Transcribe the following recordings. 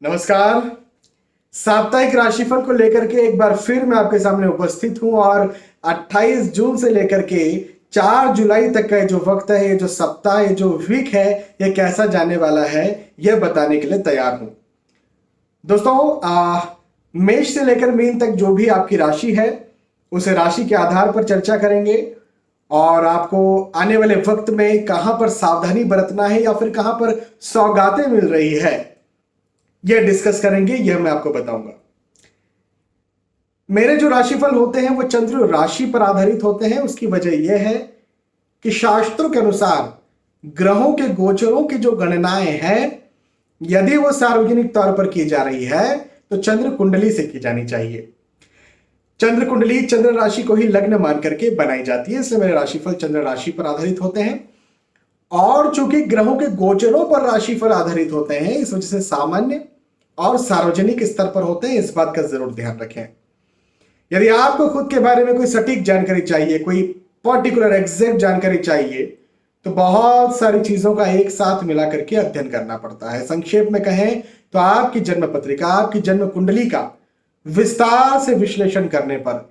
नमस्कार। साप्ताहिक राशिफल को लेकर के एक बार फिर मैं आपके सामने उपस्थित हूं और 28 जून से लेकर के 4 जुलाई तक का ये जो वक्त है, ये जो सप्ताह, ये जो वीक है, ये कैसा जाने वाला है, यह बताने के लिए तैयार हूं। दोस्तों, मेष से लेकर मीन तक जो भी आपकी राशि है, उस राशि के आधार पर चर्चा करेंगे और आपको आने वाले वक्त में कहां पर सावधानी बरतना है या फिर कहां पर सौगातें मिल रही है, यह डिस्कस करेंगे, यह मैं आपको बताऊंगा। मेरे जो राशिफल होते हैं वो चंद्र राशि पर आधारित होते हैं। उसकी वजह यह है कि शास्त्रों के अनुसार ग्रहों के गोचरों की जो गणनाएं हैं, यदि वो सार्वजनिक तौर पर की जा रही है तो चंद्र कुंडली से की जानी चाहिए। चंद्र कुंडली चंद्र राशि को ही लग्न मान करके बनाई जाती है, इसलिए मेरे राशिफल चंद्र राशि पर आधारित होते हैं। और चूंकि ग्रहों के गोचरों पर राशिफल आधारित होते हैं, इस वजह से सामान्य और सार्वजनिक स्तर पर होते हैं। इस बात का जरूर ध्यान रखें। यदि आपको खुद के बारे में कोई सटीक जानकारी चाहिए, कोई पर्टिकुलर एग्जैक्ट जानकारी चाहिए, तो बहुत सारी चीजों का एक साथ मिला करके अध्ययन करना पड़ता है। संक्षेप में कहें तो आपकी जन्म पत्रिका, आपकी जन्म कुंडली का विस्तार से विश्लेषण करने पर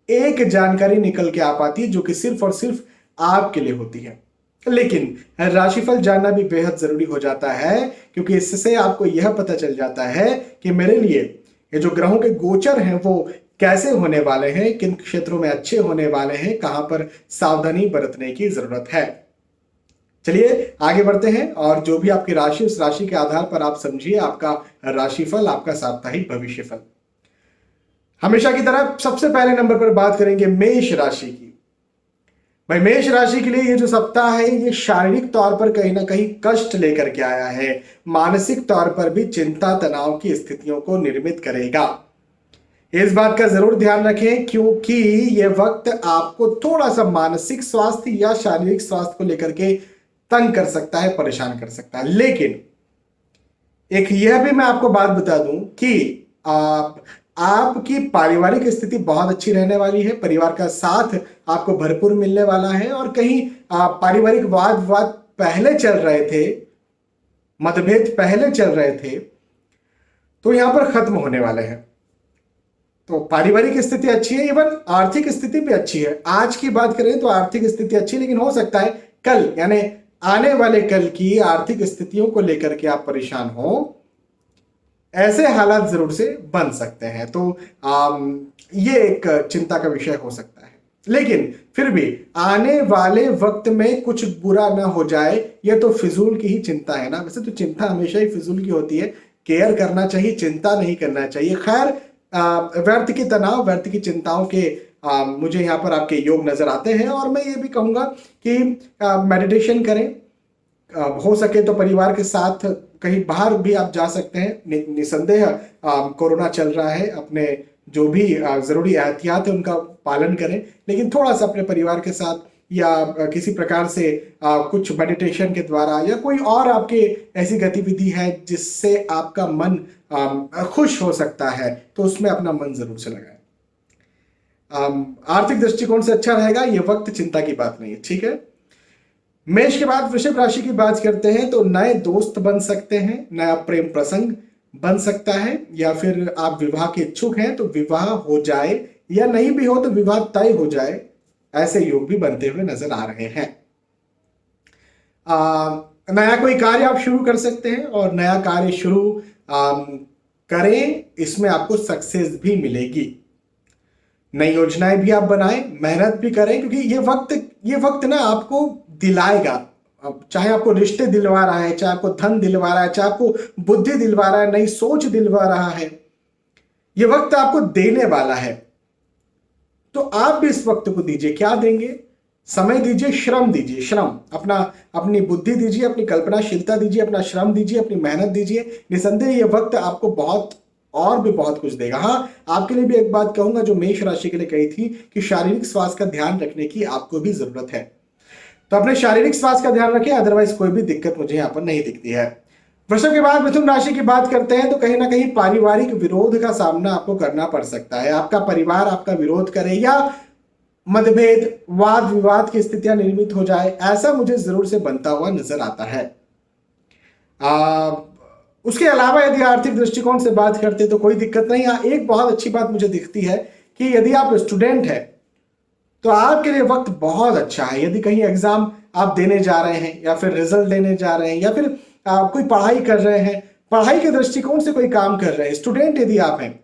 एक जानकारी निकल के आ पाती है, जो कि सिर्फ और सिर्फ आपके लिए होती है। लेकिन राशिफल जानना भी बेहद जरूरी हो जाता है, क्योंकि इससे आपको यह पता चल जाता है कि मेरे लिए ये जो ग्रहों के गोचर हैं वो कैसे होने वाले हैं, किन क्षेत्रों में अच्छे होने वाले हैं, कहां पर सावधानी बरतने की जरूरत है। चलिए आगे बढ़ते हैं और जो भी आपकी राशि, उस राशि के आधार पर आप समझिए आपका राशिफल, आपका साप्ताहिक भविष्यफल। हमेशा की तरह सबसे पहले नंबर पर बात करेंगे मेष राशि की। भाई, मेष राशि के लिए ये जो सप्ताह है, ये शारीरिक तौर पर कहीं ना कहीं कष्ट लेकर के आया है। मानसिक तौर पर भी चिंता तनाव की स्थितियों को निर्मित करेगा। इस बात का जरूर ध्यान रखें, क्योंकि ये वक्त आपको थोड़ा सा मानसिक स्वास्थ्य या शारीरिक स्वास्थ्य को लेकर के तंग कर सकता है, परेशान कर सकता है। लेकिन एक यह भी मैं आपको बात बता दूं कि आपकी पारिवारिक स्थिति बहुत अच्छी रहने वाली है। परिवार का साथ आपको भरपूर मिलने वाला है और कहीं पारिवारिक वाद विवाद पहले चल रहे थे, मतभेद पहले चल रहे थे, तो यहां पर खत्म होने वाले हैं। तो पारिवारिक स्थिति अच्छी है, इवन आर्थिक स्थिति भी अच्छी है। आज की बात करें तो आर्थिक स्थिति अच्छी है, लेकिन हो सकता है कल, यानी आने वाले कल की आर्थिक स्थितियों को लेकर के आप परेशान हो, ऐसे हालात जरूर से बन सकते हैं। तो ये एक चिंता का विषय हो सकता है। लेकिन फिर भी आने वाले वक्त में कुछ बुरा ना हो जाए, ये तो फिजूल की ही चिंता है ना। वैसे तो चिंता हमेशा ही फिजूल की होती है, केयर करना चाहिए, चिंता नहीं करना चाहिए। खैर, व्यर्थ की तनाव, व्यर्थ की चिंताओं के मुझे यहाँ पर आपके योग नजर आते हैं। और मैं ये भी कहूंगा कि मेडिटेशन करें, हो सके तो परिवार के साथ कहीं बाहर भी आप जा सकते हैं। निसंदेह कोरोना चल रहा है, अपने जो भी जरूरी एहतियात है उनका पालन करें, लेकिन थोड़ा सा अपने परिवार के साथ या किसी प्रकार से कुछ मेडिटेशन के द्वारा या कोई और आपके ऐसी गतिविधि है जिससे आपका मन खुश हो सकता है, तो उसमें अपना मन जरूर से लगाएं। आर्थिक दृष्टिकोण से अच्छा रहेगा। यह वक्त चिंता की बात नहीं है, ठीक है। मेष के बाद वृषभ राशि की बात करते हैं तो नए दोस्त बन सकते हैं, नया प्रेम प्रसंग बन सकता है, या फिर आप विवाह के इच्छुक हैं तो विवाह हो जाए, या नहीं भी हो तो विवाह तय हो जाए। ऐसे योग भी बनते हुए नजर आ रहे हैं। नया कोई कार्य आप शुरू कर सकते हैं और नया कार्य शुरू करें, इसमें आपको सक्सेस भी मिलेगी। नई योजनाएं भी आप बनाएं, मेहनत भी करें, क्योंकि ये वक्त ना आपको दिलाएगा। अब चाहे आपको रिश्ते दिलवा रहा है, चाहे आपको धन दिलवा रहा है, चाहे आपको बुद्धि दिलवा रहा है, नई सोच दिलवा रहा है, ये वक्त आपको देने वाला है। तो आप भी इस वक्त को दीजिए। क्या देंगे? समय दीजिए, श्रम दीजिए। श्रम अपनी बुद्धि दीजिए, अपनी कल्पनाशीलता दीजिए, अपना श्रम दीजिए, अपनी मेहनत दीजिए। निसंदेह ये वक्त आपको बहुत और भी बहुत कुछ देगा। हाँ, आपके लिए भी एक बात कहूंगा जो मेष राशि के लिए कही थी कि शारीरिक स्वास्थ्य का ध्यान रखने की आपको भी जरूरत है। तो अपने शारीरिक स्वास्थ्य का ध्यान रखें, अदरवाइज कोई भी दिक्कत मुझे यहाँ पर नहीं दिखती है। वृषभ के बाद मिथुन राशि की बात करते हैं तो कहीं ना कहीं पारिवारिक विरोध का सामना आपको करना पड़ सकता है। आपका परिवार आपका विरोध करे या मतभेद, वाद विवाद की स्थितियां निर्मित हो जाए, ऐसा मुझे जरूर से बनता हुआ नजर आता है। उसके अलावा यदि आर्थिक दृष्टिकोण से बात करते हैं तो कोई दिक्कत नहीं। हाँ, एक बहुत अच्छी बात मुझे दिखती है कि यदि आप स्टूडेंट हैं तो आपके लिए वक्त बहुत अच्छा है। यदि कहीं एग्जाम आप देने जा रहे हैं या फिर रिजल्ट देने जा रहे हैं या फिर आप कोई पढ़ाई कर रहे हैं, पढ़ाई के दृष्टिकोण से कोई काम कर रहे हैं, स्टूडेंट यदि आप हैं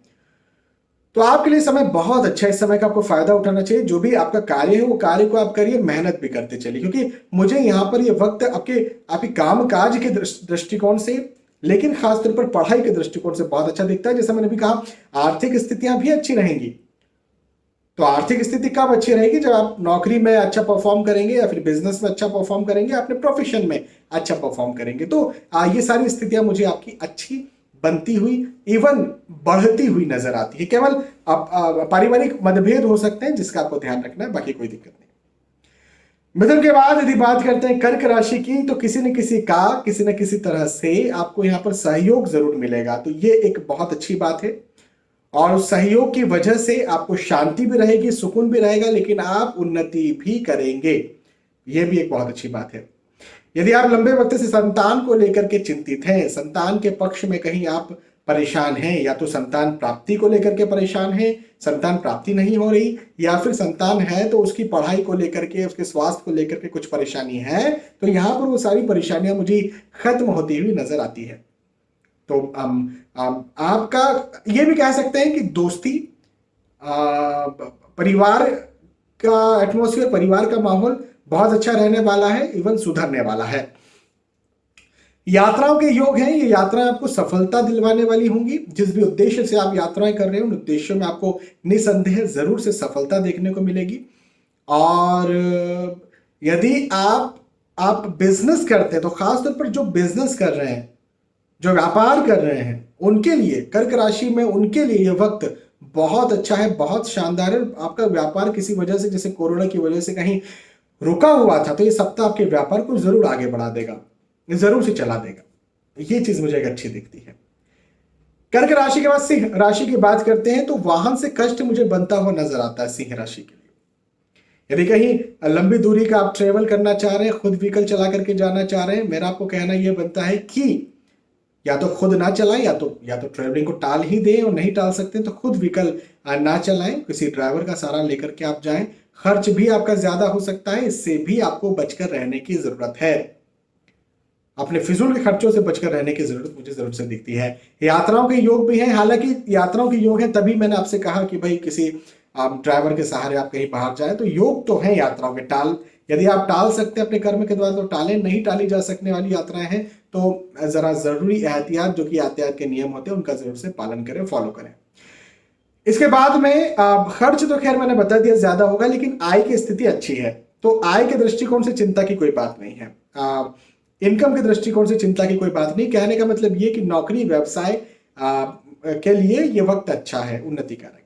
तो आपके लिए समय बहुत अच्छा है। इस समय का आपको फायदा उठाना चाहिए। जो भी आपका कार्य है वो कार्य को आप करिए, मेहनत भी करते चलिए, क्योंकि मुझे यहाँ पर ये वक्त आपके काम काज के दृष्टिकोण से, लेकिन खासतौर पर पढ़ाई के दृष्टिकोण से बहुत अच्छा दिखता है। जैसा मैंने भी कहा, आर्थिक स्थितियां भी अच्छी रहेंगी। तो आर्थिक स्थिति कब अच्छी रहेगी? जब आप नौकरी में अच्छा परफॉर्म करेंगे या फिर बिजनेस में अच्छा परफॉर्म करेंगे, अपने प्रोफेशन में अच्छा परफॉर्म करेंगे। तो ये सारी स्थितियां मुझे आपकी अच्छी बनती हुई, इवन बढ़ती हुई नजर आती है। केवल पारिवारिक मतभेद हो सकते हैं जिसका आपको ध्यान रखना है, बाकी कोई दिक्कत नहीं। मिथुन के बाद यदि बात करते हैं कर्क राशि की, तो किसी न किसी तरह से आपको यहां पर सहयोग जरूर मिलेगा। तो ये एक बहुत अच्छी बात है और उस सहयोग की वजह से आपको शांति भी रहेगी, सुकून भी रहेगा, लेकिन आप उन्नति भी करेंगे। यह भी एक बहुत अच्छी बात है। यदि आप लंबे वक्त से संतान को लेकर के चिंतित हैं, संतान के पक्ष में कहीं आप परेशान हैं, या तो संतान प्राप्ति को लेकर के परेशान हैं, संतान प्राप्ति नहीं हो रही, या फिर संतान है तो उसकी पढ़ाई को लेकर के, उसके स्वास्थ्य को लेकर के कुछ परेशानी है, तो यहां पर वो सारी परेशानियां मुझे खत्म होती हुई नजर आती है। तो आपका ये भी कह सकते हैं कि दोस्ती, परिवार का एटमॉस्फेयर, परिवार का माहौल बहुत अच्छा रहने वाला है, इवन सुधरने वाला है। यात्राओं के योग हैं, ये यात्राएं आपको सफलता दिलवाने वाली होंगी। जिस भी उद्देश्य से आप यात्राएं कर रहे हैं उन उद्देश्यों में आपको निसंदेह जरूर से सफलता देखने को मिलेगी। और यदि आप बिजनेस करते हैं तो खासतौर पर जो बिजनेस कर रहे हैं, जो व्यापार कर रहे हैं, उनके लिए, कर्क राशि में उनके लिए यह वक्त बहुत अच्छा है, बहुत शानदार है। आपका व्यापार किसी वजह से, जैसे कोरोना की वजह से कहीं रुका हुआ था, तो ये सप्ताह आपके व्यापार को जरूर आगे बढ़ा देगा, जरूर से चला देगा। ये चीज मुझे एक अच्छी दिखती है। कर्क राशि के बाद सिंह राशि की बात करते हैं, तो वाहन से कष्ट मुझे बनता हुआ नजर आता है सिंह राशि के लिए। यदि कहीं लंबी दूरी का आप ट्रेवल करना चाह रहे हैं, खुद व्हीकल चला करके जाना चाह रहे हैं, मेरा आपको कहना यह बनता है कि या तो खुद ना चलाएं, या तो ट्रेवलिंग को टाल ही दें, और नहीं टाल सकते तो खुद व्हीकल ना चलाएं, किसी ड्राइवर का सहारा लेकर के आप जाएं। खर्च भी आपका ज्यादा हो सकता है, इससे भी आपको बचकर रहने की जरूरत है। अपने फिजूल के खर्चों से बचकर रहने की जरूरत मुझे जरूर से दिखती है। यात्राओं के योग भी हैं, हालांकि यात्राओं के योग हैं, तभी मैंने आपसे कहा कि भाई किसी ड्राइवर के सहारे आप कहीं बाहर जाए, तो योग तो है यात्राओं के। यदि आप टाल सकते हैं अपने कर्म के द्वारा तो टालें, नहीं टाली जा सकने वाली यात्राएं हैं तो जरा जरूरी एहतियात, जो कि यातायात के नियम होते हैं, उनका जरूर से पालन करें, फॉलो करें। इसके बाद में खर्च तो खैर मैंने बता दिया ज्यादा होगा, लेकिन आय की स्थिति अच्छी है, तो आय के दृष्टिकोण से चिंता की कोई बात नहीं है। इनकम के दृष्टिकोण से चिंता की कोई बात नहीं। कहने का मतलब ये कि नौकरी, व्यवसाय के लिए ये वक्त अच्छा है, उन्नति कारक है।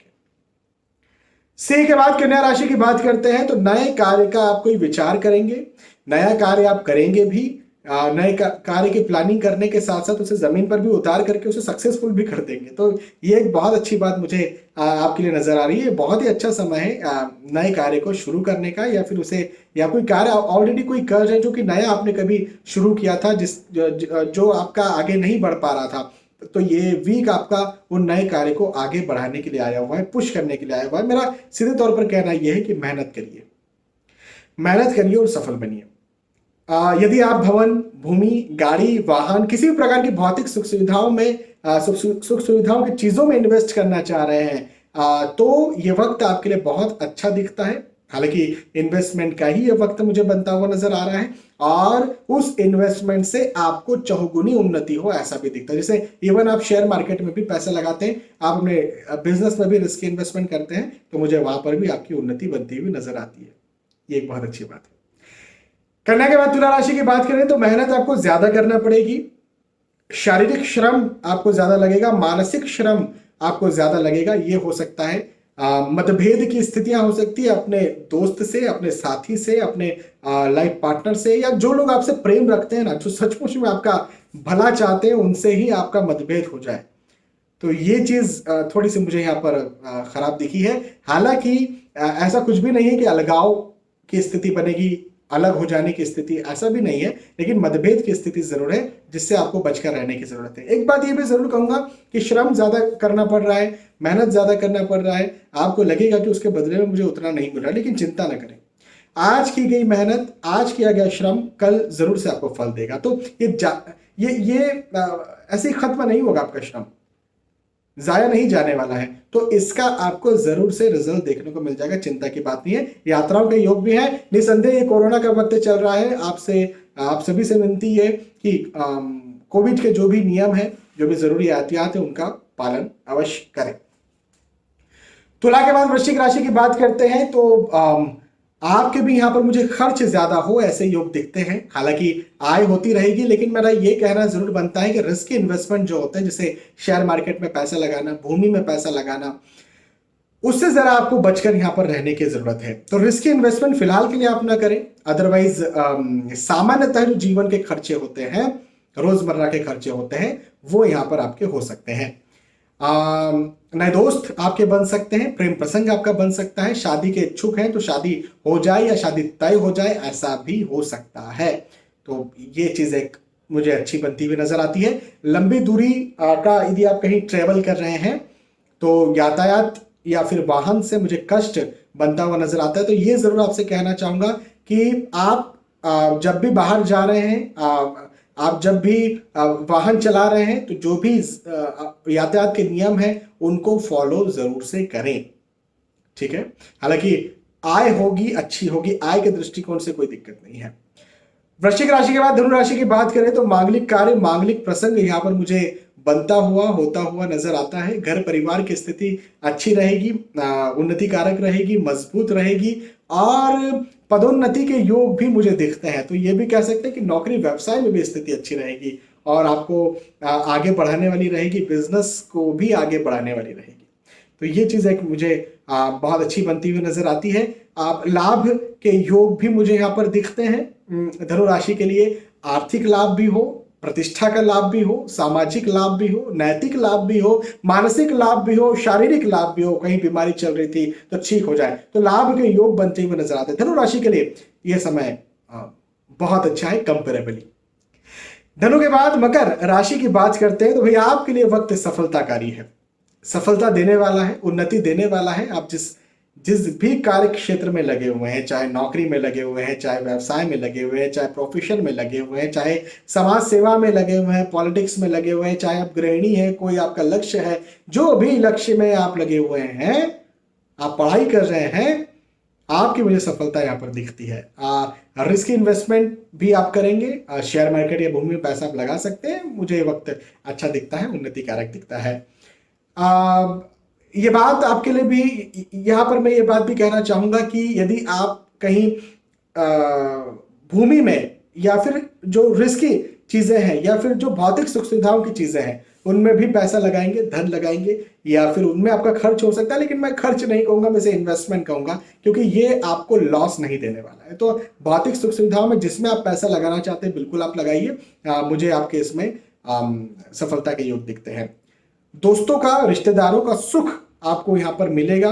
सिंह के बाद कन्या राशि की बात करते हैं, तो नए कार्य का आप कोई विचार करेंगे, नया कार्य आप करेंगे भी, नए कार्य की प्लानिंग करने के साथ साथ उसे जमीन पर भी उतार करके उसे सक्सेसफुल भी कर देंगे। तो ये एक बहुत अच्छी बात मुझे आपके लिए नजर आ रही है। बहुत ही अच्छा समय है नए कार्य को शुरू करने का, या फिर उसे, या कोई कार्य ऑलरेडी कोई कर रहे हैं जो कि नया आपने कभी शुरू किया था, जो आपका आगे नहीं बढ़ पा रहा था, तो ये वीक आपका उन नए कार्य को आगे बढ़ाने के लिए आया हुआ है, पुश करने के लिए आया हुआ है। मेरा सीधे तौर पर कहना यह है कि मेहनत करिए, मेहनत करिए और सफल बनिए। यदि आप भवन, भूमि, गाड़ी, वाहन, किसी भी प्रकार की भौतिक सुख सुविधाओं में, सुख सुविधाओं की चीजों में इन्वेस्ट करना चाह रहे हैं, तो ये वक्त आपके लिए बहुत अच्छा दिखता है। हालांकि इन्वेस्टमेंट का ही ये वक्त मुझे बनता हुआ नजर आ रहा है, और उस इन्वेस्टमेंट से आपको चहुगुनी उन्नति हो ऐसा भी दिखता है। जैसे इवन आप शेयर मार्केट में भी पैसा लगाते हैं, आप अपने बिजनेस में भी रिस्क इन्वेस्टमेंट करते हैं, तो मुझे वहां पर भी आपकी उन्नति बनती हुई नजर आती है। ये एक बहुत अच्छी बात है। कन्या के बाद तुला राशि की बात करें तो मेहनत आपको ज्यादा करना पड़ेगी, शारीरिक श्रम आपको ज्यादा लगेगा, मानसिक श्रम आपको ज्यादा लगेगा। ये हो सकता है मतभेद की स्थितियां हो सकती है अपने दोस्त से, अपने साथी से, अपने लाइफ पार्टनर से, या जो लोग आपसे प्रेम रखते हैं ना, जो सचमुच में आपका भला चाहते हैं, उनसे ही आपका मतभेद हो जाए। तो ये चीज थोड़ी सी मुझे यहाँ पर खराब दिखी है। हालांकि ऐसा कुछ भी नहीं है कि अलगाव की स्थिति बनेगी, अलग हो जाने की स्थिति ऐसा भी नहीं है, लेकिन मतभेद की स्थिति जरूर है जिससे आपको बचकर रहने की जरूरत है। एक बात ये भी जरूर कहूंगा कि श्रम ज्यादा करना पड़ रहा है, मेहनत ज्यादा करना पड़ रहा है, आपको लगेगा कि उसके बदले में मुझे उतना नहीं मिल रहा, लेकिन चिंता न करें, आज की गई मेहनत, आज किया गया श्रम कल जरूर से आपको फल देगा। तो ये ऐसे ही खत्म नहीं होगा, आपका श्रम जाया नहीं जाने वाला है, तो इसका आपको जरूर से रिजल्ट देखने को मिल जाएगा, चिंता की बात नहीं है। यात्राओं के योग भी है, निसंदेह ये कोरोना का वक्त चल रहा है, आप सभी से विनती है कि कोविड के जो भी नियम है, जो भी जरूरी एहतियात है, उनका पालन अवश्य करें। तुला के बाद वृश्चिक राशि की बात करते हैं तो आपके भी यहां पर मुझे खर्च ज्यादा हो ऐसे योग दिखते हैं। हालांकि आय होती रहेगी, लेकिन मेरा ये कहना जरूर बनता है कि रिस्क इन्वेस्टमेंट जो होते हैं, जैसे शेयर मार्केट में पैसा लगाना, भूमि में पैसा लगाना, उससे जरा आपको बचकर यहां पर रहने की जरूरत है। तो रिस्क इन्वेस्टमेंट फिलहाल के लिए आप ना करें, अदरवाइज सामान्यतः जो जीवन के खर्चे होते हैं, रोजमर्रा के खर्चे होते हैं, वो यहां पर आपके हो सकते हैं। नए दोस्त आपके बन सकते हैं, प्रेम प्रसंग आपका बन सकता है, शादी के इच्छुक हैं तो शादी हो जाए या शादी तय हो जाए, ऐसा भी हो सकता है। तो ये चीज एक मुझे अच्छी बनती हुई नजर आती है। लंबी दूरी का यदि आप कहीं ट्रेवल कर रहे हैं तो यातायात या फिर वाहन से मुझे कष्ट बनता हुआ नजर आता है। तो ये जरूर आपसे कहना चाहूंगा कि आप जब भी बाहर जा रहे हैं, आप जब भी वाहन चला रहे हैं, तो जो भी यातायात के नियम हैं उनको फॉलो जरूर से करें, ठीक है। हालांकि आय होगी, अच्छी होगी, आय के दृष्टिकोण से कोई दिक्कत नहीं है। वृश्चिक राशि के बाद धनु राशि की बात करें तो मांगलिक कार्य, मांगलिक प्रसंग यहां पर मुझे बनता हुआ, होता हुआ नजर आता है। घर परिवार की स्थिति अच्छी रहेगी, उन्नति कारक रहेगी, मजबूत रहेगी, और पदोन्नति के योग भी मुझे दिखते हैं। तो ये भी कह सकते हैं कि नौकरी व्यवसाय में भी स्थिति अच्छी रहेगी और आपको आगे बढ़ाने वाली रहेगी, बिजनेस को भी आगे बढ़ाने वाली रहेगी। तो ये चीज एक मुझे बहुत अच्छी बनती हुई नजर आती है। लाभ के योग भी मुझे यहाँ पर दिखते हैं धनु राशि के लिए। आर्थिक लाभ भी हो, प्रतिष्ठा का लाभ भी हो, सामाजिक लाभ भी हो, नैतिक लाभ भी हो, मानसिक लाभ भी हो, शारीरिक लाभ भी हो, कहीं बीमारी चल रही थी तो ठीक हो जाए, तो लाभ के योग बनते हुए नजर आते हैं। धनु राशि के लिए यह समय बहुत अच्छा है कंपेरेबली। धनु के बाद मकर राशि की बात करते हैं तो भैया आपके लिए वक्त सफलताकारी है, सफलता देने वाला है, उन्नति देने वाला है। आप जिस भी कार्य क्षेत्र में लगे हुए हैं, चाहे नौकरी में लगे हुए हैं, चाहे व्यवसाय में लगे हुए हैं, चाहे प्रोफेशन में लगे हुए हैं, चाहे समाज सेवा में लगे हुए हैं, पॉलिटिक्स में लगे हुए हैं, चाहे आप गृहिणी हैं, कोई आपका लक्ष्य है, जो भी लक्ष्य में आप लगे हुए हैं, आप पढ़ाई कर रहे हैं, आपकी मुझे सफलता यहाँ पर दिखती है। रिस्क इन्वेस्टमेंट भी आप करेंगे, शेयर मार्केट या भूमि में पैसा आप लगा सकते हैं, मुझे वक्त अच्छा दिखता है, उन्नति कारक दिखता है। ये बात आपके लिए भी, यहाँ पर मैं ये बात भी कहना चाहूंगा कि यदि आप कहीं भूमि में या फिर जो रिस्की चीजें हैं या फिर जो भौतिक सुख सुविधाओं की चीजें हैं उनमें भी पैसा लगाएंगे, धन लगाएंगे, या फिर उनमें आपका खर्च हो सकता है, लेकिन मैं खर्च नहीं कहूंगा, मैं इसे इन्वेस्टमेंट कहूंगा, क्योंकि ये आपको लॉस नहीं देने वाला है। तो भौतिक सुख सुविधाओं में जिसमें आप पैसा लगाना चाहते हैं बिल्कुल आप लगाइए, मुझे आपके इसमें सफलता के योग दिखते हैं। दोस्तों का, रिश्तेदारों का सुख आपको यहां पर मिलेगा।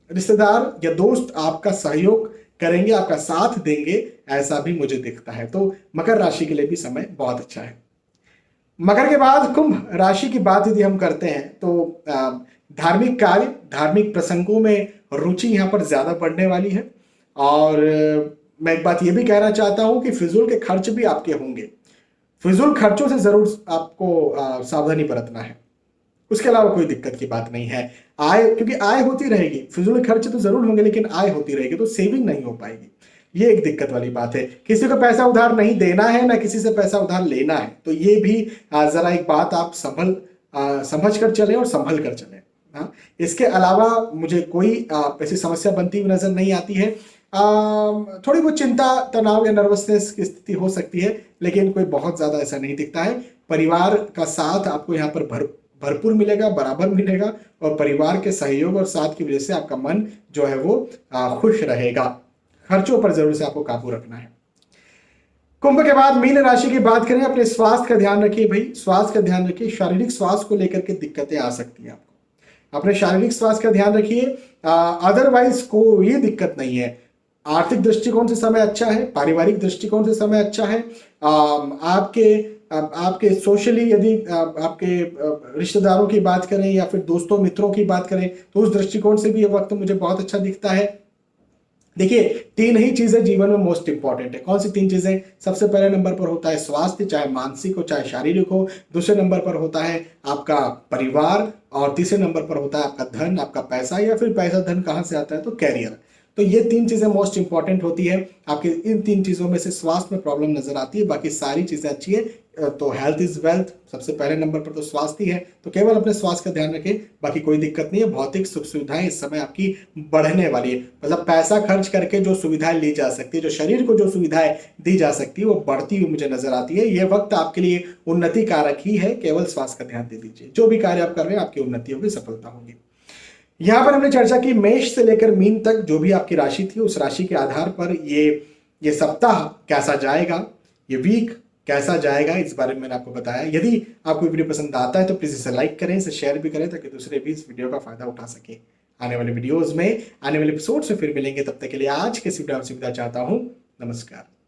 रिश्तेदार या दोस्त आपका सहयोग करेंगे, आपका साथ देंगे, ऐसा भी मुझे दिखता है। तो मकर राशि के लिए भी समय बहुत अच्छा है। मकर के बाद कुंभ राशि की बात यदि हम करते हैं तो धार्मिक कार्य, धार्मिक प्रसंगों में रुचि यहां पर ज्यादा बढ़ने वाली है। और मैं एक बात यह भी कहना चाहता हूं कि फिजूल के खर्च भी आपके होंगे, फिजूल खर्चों से जरूर आपको सावधानी बरतना है, उसके अलावा कोई दिक्कत की बात नहीं है। आय, क्योंकि आय होती रहेगी, फिजूल खर्च तो जरूर होंगे लेकिन आय होती रहेगी, तो सेविंग नहीं हो पाएगी, ये एक दिक्कत वाली बात है। किसी को पैसा उधार नहीं देना है, ना किसी से पैसा उधार लेना है, तो ये भी जरा एक बात आप समझ कर चलें और संभल कर चलें। हाँ, इसके अलावा मुझे कोई ऐसी समस्या बनती हुई नजर नहीं आती है। थोड़ी बहुत चिंता, तनाव या नर्वसनेस की स्थिति हो सकती है, लेकिन कोई बहुत ज्यादा ऐसा नहीं दिखता है। परिवार का साथ आपको यहाँ पर भरपूर मिलेगा, बराबर मिलेगा, और परिवार के सहयोग और साथ की वजह से आपका मन जो है वो खुश रहेगा। खर्चों पर जरूर से आपको काबू रखना है। कुंभ के बाद मीन राशि की बात करें, अपने स्वास्थ्य का ध्यान रखिए भाई, स्वास्थ्य का ध्यान रखिए। शारीरिक स्वास्थ्य को लेकर के दिक्कतें आ सकती हैं आपको, अपने शारीरिक स्वास्थ्य का ध्यान रखिए। अदरवाइज कोई दिक्कत नहीं है। आर्थिक दृष्टिकोण से समय अच्छा है, पारिवारिक दृष्टिकोण से समय अच्छा है, आपके सोशली यदि आपके रिश्तेदारों की बात करें या फिर दोस्तों मित्रों की बात करें तो उस दृष्टिकोण से भी ये वक्त मुझे बहुत अच्छा दिखता है। देखिए, तीन ही चीजें जीवन में मोस्ट इंपॉर्टेंट है। कौन सी तीन चीजें? सबसे पहले नंबर पर होता है स्वास्थ्य, चाहे मानसिक हो चाहे शारीरिक हो। दूसरे नंबर पर होता है आपका परिवार, और तीसरे नंबर पर होता है आपका धन, आपका पैसा, या फिर पैसा धन कहां से आता है तो कैरियर। तो ये तीन चीजें मोस्ट इंपॉर्टेंट होती है। आपके इन तीन चीजों में से स्वास्थ्य में प्रॉब्लम नजर आती है, बाकी सारी चीजें अच्छी है। तो हेल्थ इज वेल्थ, सबसे पहले नंबर पर तो स्वास्थ्य ही है। तो केवल अपने स्वास्थ्य का ध्यान रखें, बाकी कोई दिक्कत नहीं है। भौतिक सुख सुविधाएं इस समय आपकी बढ़ने वाली है, मतलब पैसा खर्च करके जो सुविधाएं ली जा सकती है, जो शरीर को जो सुविधाएं दी जा सकती है वो बढ़ती हुई मुझे नजर आती है। ये वक्त आपके लिए उन्नति कारक ही है, केवल स्वास्थ्य का ध्यान दे दीजिए। जो भी कार्य आप कर रहे हैं आपकी उन्नति होगी, सफलता होगी। यहां पर हमने चर्चा की मेष से लेकर मीन तक जो भी आपकी राशि थी, उस राशि के आधार पर ये सप्ताह कैसा जाएगा, ये वीक कैसा जाएगा, इस बारे में मैंने आपको बताया। यदि आपको वीडियो पसंद आता है तो प्लीज इसे लाइक करें, इसे शेयर भी करें, ताकि दूसरे भी इस वीडियो का फायदा उठा सके। आने वाले वीडियोस में, आने वाले एपिसोड से फिर मिलेंगे। तब तक के लिए आज के इस वीडियो में सुविधा चाहता हूं। नमस्कार।